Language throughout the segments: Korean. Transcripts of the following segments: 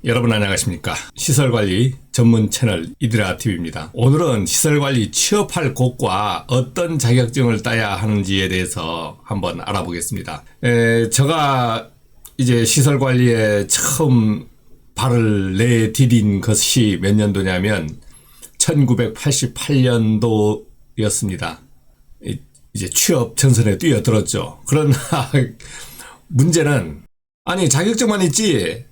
여러분 안녕하십니까. 시설관리 전문 채널 이드라TV입니다. 오늘은 시설관리 취업할 곳과 어떤 자격증을 따야 하는지에 대해서 한번 알아보겠습니다. 제가 이제 시설관리에 처음 발을 내디딘 것이 몇 년도냐면 1988년도였습니다. 이제 취업 전선에 뛰어들었죠. 그러나 문제는 아니 자격증만 있지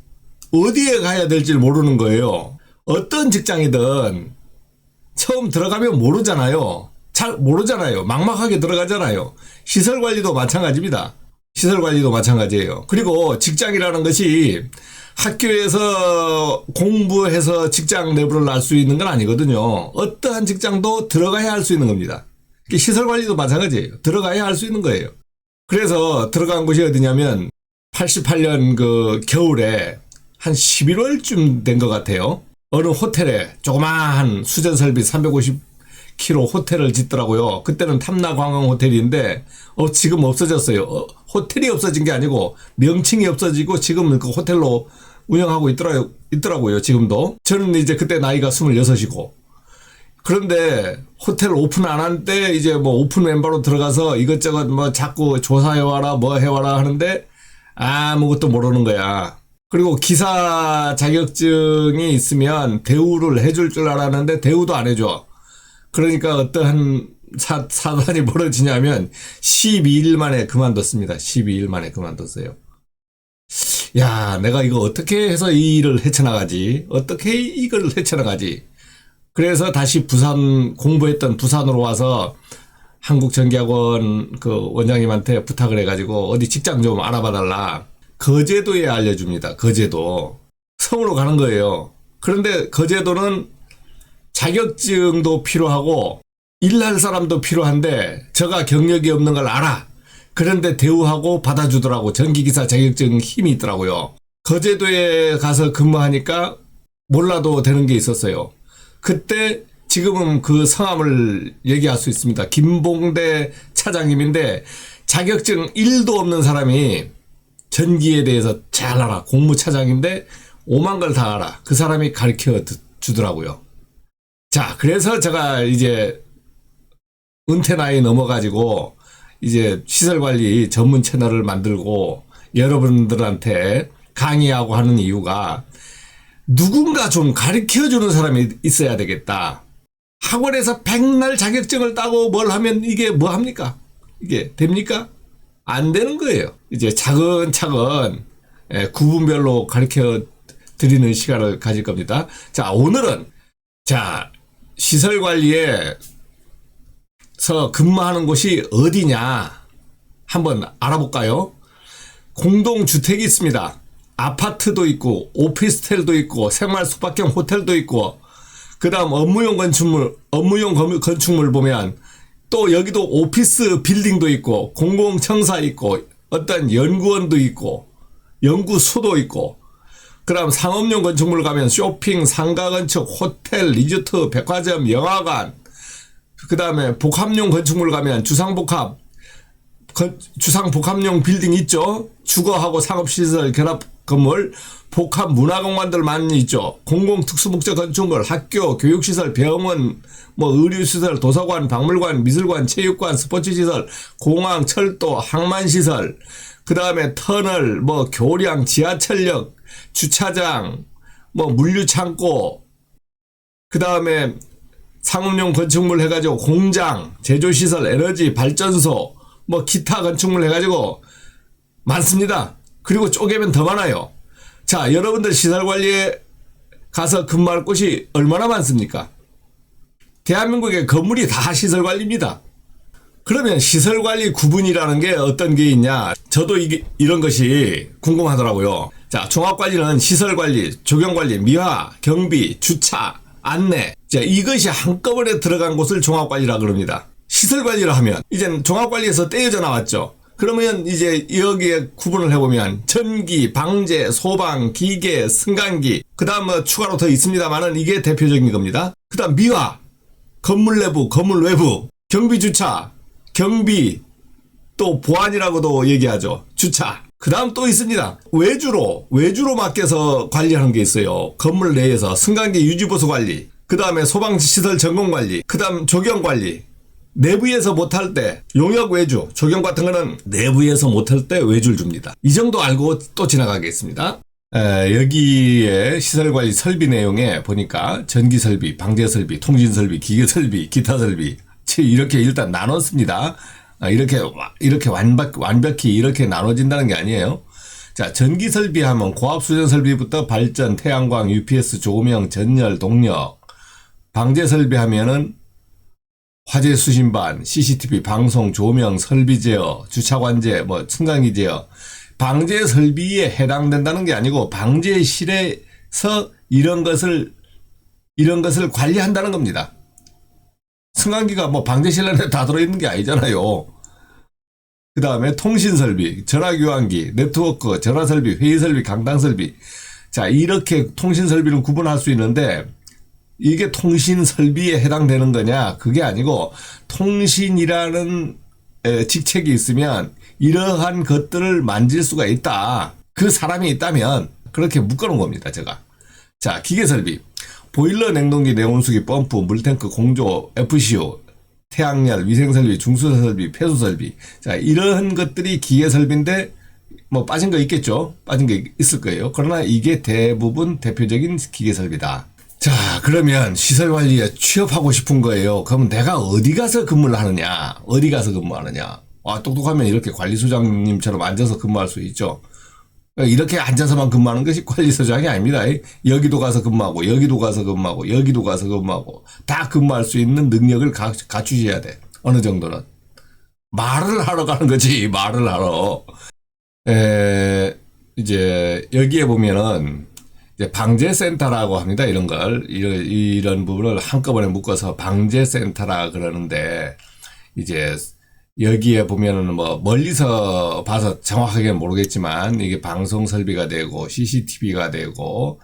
어디에 가야 될지 모르는 거예요. 어떤 직장이든 처음 들어가면 모르잖아요. 잘 모르잖아요. 막막하게 들어가잖아요. 시설관리도 마찬가지입니다. 시설관리도 마찬가지예요. 그리고 직장이라는 것이 학교에서 공부해서 직장 내부를 알 수 있는 건 아니거든요. 어떠한 직장도 들어가야 할 수 있는 겁니다. 시설관리도 마찬가지예요. 들어가야 할 수 있는 거예요. 그래서 들어간 곳이 어디냐면 88년 그 겨울에 한 11월쯤 된 것 같아요. 어느 호텔에 조그마한 수전설비 350km 호텔을 짓더라고요. 그때는 탐라관광 호텔인데 지금 없어졌어요. 호텔이 없어진 게 아니고 명칭이 없어지고 지금은 그 호텔로 운영하고 있더라고요. 지금도. 저는 이제 그때 나이가 26이고 그런데 호텔 오픈 안 한 때 이제 뭐 오픈 멤버로 들어가서 이것저것 뭐 자꾸 조사해와라 뭐 해와라 하는데 아무것도 모르는 거야. 그리고 기사 자격증이 있으면 대우를 해줄 줄 알았는데 대우도 안 해줘. 그러니까 어떠한 사단이 벌어지냐면 12일 만에 그만뒀습니다. 12일 만에 그만뒀어요. 야, 내가 이거 어떻게 해서 이 일을 헤쳐나가지? 어떻게 이걸 헤쳐나가지? 그래서 다시 공부했던 부산으로 와서 한국전기학원 그 원장님한테 부탁을 해가지고 어디 직장 좀 알아봐달라. 거제도에 알려줍니다. 거제도. 서울로 가는 거예요. 그런데 거제도는 자격증도 필요하고 일할 사람도 필요한데 제가 경력이 없는 걸 알아. 그런데 대우하고 받아주더라고. 전기기사 자격증 힘이 있더라고요. 거제도에 가서 근무하니까 몰라도 되는 게 있었어요. 그때 지금은 그 성함을 얘기할 수 있습니다. 김봉대 차장님인데 자격증 1도 없는 사람이 전기에 대해서 잘 알아. 공무차장인데 오만 걸 다 알아. 그 사람이 가르쳐 주더라고요. 자, 그래서 제가 이제 은퇴 나이 넘어가지고 이제 시설관리 전문 채널을 만들고 여러분들한테 강의하고 하는 이유가 누군가 좀 가르쳐 주는 사람이 있어야 되겠다. 학원에서 백날 자격증을 따고 뭘 하면 이게 뭐 합니까? 이게 됩니까? 안 되는 거예요. 이제 차근차근 구분별로 가르쳐 드리는 시간을 가질 겁니다. 자, 오늘은 시설관리에서 근무하는 곳이 어디냐 한번 알아볼까요? 공동주택이 있습니다. 아파트도 있고 오피스텔도 있고 생활 숙박형 호텔도 있고 그 다음 업무용 건축물 보면 또 여기도 오피스 빌딩도 있고 공공청사 있고 어떤 연구원도 있고 연구소도 있고 그 다음 상업용 건축물 가면 쇼핑, 상가건축, 호텔, 리조트, 백화점, 영화관 그 다음에 복합용 건축물 가면 주상복합용 빌딩 있죠. 주거하고 상업시설 결합 건물, 복합 문화공간들 많이 있죠. 공공특수목적 건축물, 학교, 교육시설, 병원, 의료시설, 도서관, 박물관, 미술관, 체육관, 스포츠시설, 공항, 철도, 항만시설, 그 다음에 터널, 교량, 지하철역, 주차장, 물류창고, 그 다음에 상업용 건축물 해가지고 공장, 제조시설, 에너지, 발전소, 기타 건축물 해가지고 많습니다. 그리고 쪼개면 더 많아요. 자, 여러분들 시설관리에 가서 근무할 곳이 얼마나 많습니까? 대한민국의 건물이 다 시설관리입니다. 그러면 시설관리 구분이라는 게 어떤 게 있냐? 저도 이런 것이 궁금하더라고요. 자, 종합관리는 시설관리, 조경관리, 미화, 경비, 주차, 안내. 자, 이것이 한꺼번에 들어간 곳을 종합관리라 그럽니다. 시설관리를 하면 이젠 종합관리에서 떼어져 나왔죠. 그러면 이제 여기에 구분을 해보면 전기, 방제, 소방, 기계, 승강기 그 다음 추가로 더 있습니다만은 이게 대표적인 겁니다. 그 다음 미화, 건물 내부, 건물 외부, 경비 주차, 경비 또 보안이라고도 얘기하죠. 주차 그 다음 또 있습니다. 외주로 맡겨서 관리하는 게 있어요. 건물 내에서 승강기 유지보수 관리, 그 다음에 소방시설 점검 관리, 그 다음 조경 관리. 내부에서 못할 때 용역 외주, 조경 같은 거는 내부에서 못할 때 외주를 줍니다. 이 정도 알고 또 지나가겠습니다. 여기에 시설관리 설비 내용에 보니까 전기설비, 방제설비, 통신설비, 기계설비, 기타설비 이렇게 일단 나눴습니다. 이렇게 완벽히 이렇게 나눠진다는 게 아니에요. 자, 전기설비 하면 고압수전설비부터 발전, 태양광, UPS, 조명, 전열, 동력. 방제설비 하면은 화재 수신반, CCTV, 방송, 조명, 설비 제어, 주차관제, 승강기 제어. 방제 설비에 해당된다는 게 아니고 방제실에서 이런 것을 관리한다는 겁니다. 승강기가 방제실 안에 다 들어있는 게 아니잖아요. 그 다음에 통신설비, 전화교환기, 네트워크, 전화설비, 회의설비, 강당설비. 자, 이렇게 통신설비는 구분할 수 있는데 이게 통신설비에 해당되는 거냐? 그게 아니고 통신이라는 직책이 있으면 이러한 것들을 만질 수가 있다. 그 사람이 있다면 그렇게 묶어놓은 겁니다. 제가. 자, 기계설비. 보일러, 냉동기, 내온수기, 펌프, 물탱크, 공조, FCU, 태양열, 위생설비, 중수설비, 폐수설비. 자, 이런 것들이 기계설비인데 빠진 거 있겠죠. 빠진 게 있을 거예요. 그러나 이게 대부분 대표적인 기계설비다. 자, 그러면 시설관리에 취업하고 싶은 거예요. 그럼 내가 어디 가서 근무를 하느냐? 어디 가서 근무하느냐? 똑똑하면 이렇게 관리소장님처럼 앉아서 근무할 수 있죠. 이렇게 앉아서만 근무하는 것이 관리소장이 아닙니다. 여기도 가서 근무하고, 여기도 가서 근무하고, 여기도 가서 근무하고, 다 근무할 수 있는 능력을 갖추셔야 돼. 어느 정도는. 말을 하러 가는 거지, 말을 하러. 이제, 여기에 보면은, 이제 방제센터라고 합니다. 이런 걸. 이런 부분을 한꺼번에 묶어서 방제센터라 그러는데, 이제, 여기에 보면은 멀리서 봐서 정확하게 모르겠지만, 이게 방송 설비가 되고, CCTV가 되고,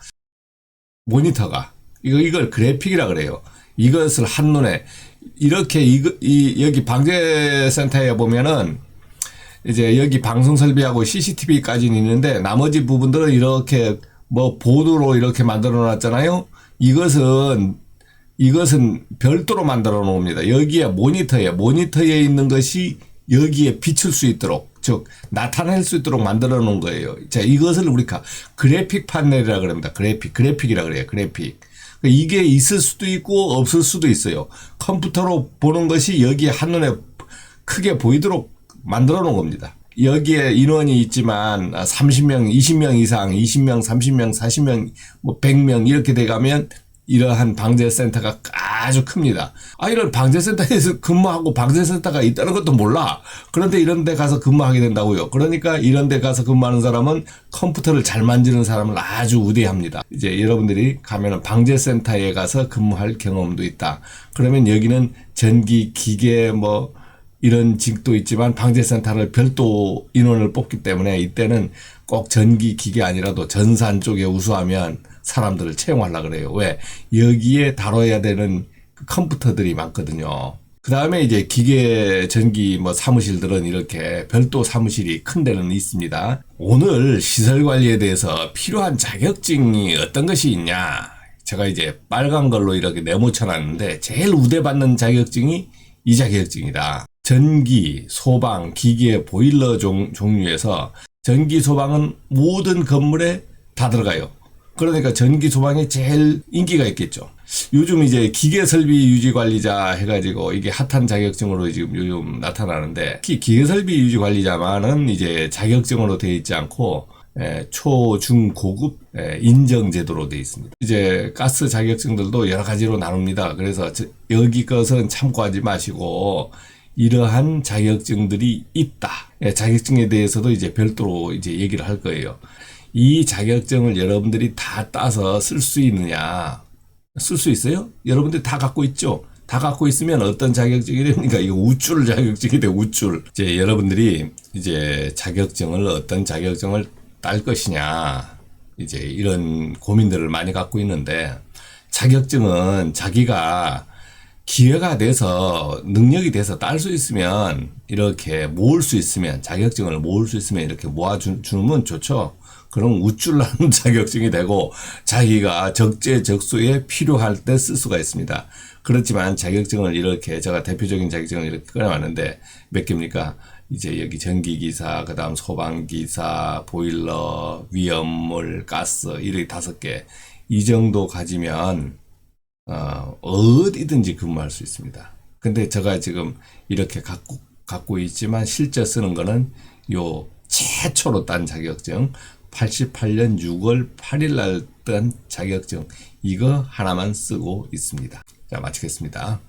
모니터가, 이걸 그래픽이라 그래요. 이것을 한눈에, 이렇게, 여기 방제센터에 보면은, 이제 여기 방송 설비하고 CCTV까지는 있는데, 나머지 부분들은 이렇게 보드로 이렇게 만들어 놨잖아요. 이것은 별도로 만들어 놓습니다. 여기에 모니터에 있는 것이 여기에 비출 수 있도록, 즉 나타낼 수 있도록 만들어 놓은 거예요. 자, 이것을 우리가 그래픽 판넬이라 그럽니다. 그래픽이라 그래요. 그래픽. 이게 있을 수도 있고 없을 수도 있어요. 컴퓨터로 보는 것이 여기에 한눈에 크게 보이도록 만들어 놓은 겁니다. 여기에 인원이 있지만 30명, 20명 이상, 20명, 30명, 40명, 100명 이렇게 돼가면 이러한 방제센터가 아주 큽니다. 이런 방제센터에서 근무하고 방제센터가 있다는 것도 몰라. 그런데 이런 데 가서 근무하게 된다고요. 그러니까 이런 데 가서 근무하는 사람은 컴퓨터를 잘 만지는 사람을 아주 우대합니다. 이제 여러분들이 가면은 방제센터에 가서 근무할 경험도 있다. 그러면 여기는 전기, 기계, 이런 직도 있지만 방제센터를 별도 인원을 뽑기 때문에 이때는 꼭 전기 기계 아니라도 전산 쪽에 우수하면 사람들을 채용하려고 그래요. 왜? 여기에 다뤄야 되는 컴퓨터들이 많거든요. 그 다음에 이제 기계, 전기 사무실들은 이렇게 별도 사무실이 큰 데는 있습니다. 오늘 시설관리에 대해서 필요한 자격증이 어떤 것이 있냐? 제가 이제 빨간 걸로 이렇게 네모쳐 놨는데 제일 우대받는 자격증이 이 자격증이다. 전기, 소방, 기계, 보일러 종류에서 전기, 소방은 모든 건물에 다 들어가요. 그러니까 전기, 소방이 제일 인기가 있겠죠. 요즘 이제 기계 설비 유지 관리자 해가지고 이게 핫한 자격증으로 지금 요즘 나타나는데, 특히 기계 설비 유지 관리자만은 이제 자격증으로 되어 있지 않고 초, 중, 고급 인정 제도로 되어 있습니다. 이제 가스 자격증들도 여러 가지로 나눕니다. 그래서 여기 것은 참고하지 마시고 이러한 자격증들이 있다. 자격증에 대해서도 이제 별도로 이제 얘기를 할 거예요. 이 자격증을 여러분들이 다 따서 쓸 수 있느냐? 쓸 수 있어요? 여러분들이 다 갖고 있죠? 다 갖고 있으면 어떤 자격증이 됩니까? 이거 우쭐 자격증이 돼, 우쭐. 이제 여러분들이 이제 어떤 자격증을 딸 것이냐? 이제 이런 고민들을 많이 갖고 있는데, 자격증은 자기가 기회가 돼서 능력이 돼서 딸 수 있으면 이렇게 모을 수 있으면 자격증을 모을 수 있으면 이렇게 모아주면 좋죠. 그럼 우쭐나는 자격증이 되고 자기가 적재적소에 필요할 때 쓸 수가 있습니다. 그렇지만 자격증을 이렇게 제가 대표적인 자격증을 이렇게 꺼내왔는데 몇 개입니까? 이제 여기 전기기사, 그 다음 소방기사, 보일러, 위험물, 가스 이렇게 5개 이 정도 가지면 어디든지 근무할 수 있습니다. 근데 제가 지금 이렇게 갖고 있지만 실제 쓰는 거는 요 최초로 딴 자격증 88년 6월 8일 날 딴 자격증 이거 하나만 쓰고 있습니다. 자, 마치겠습니다.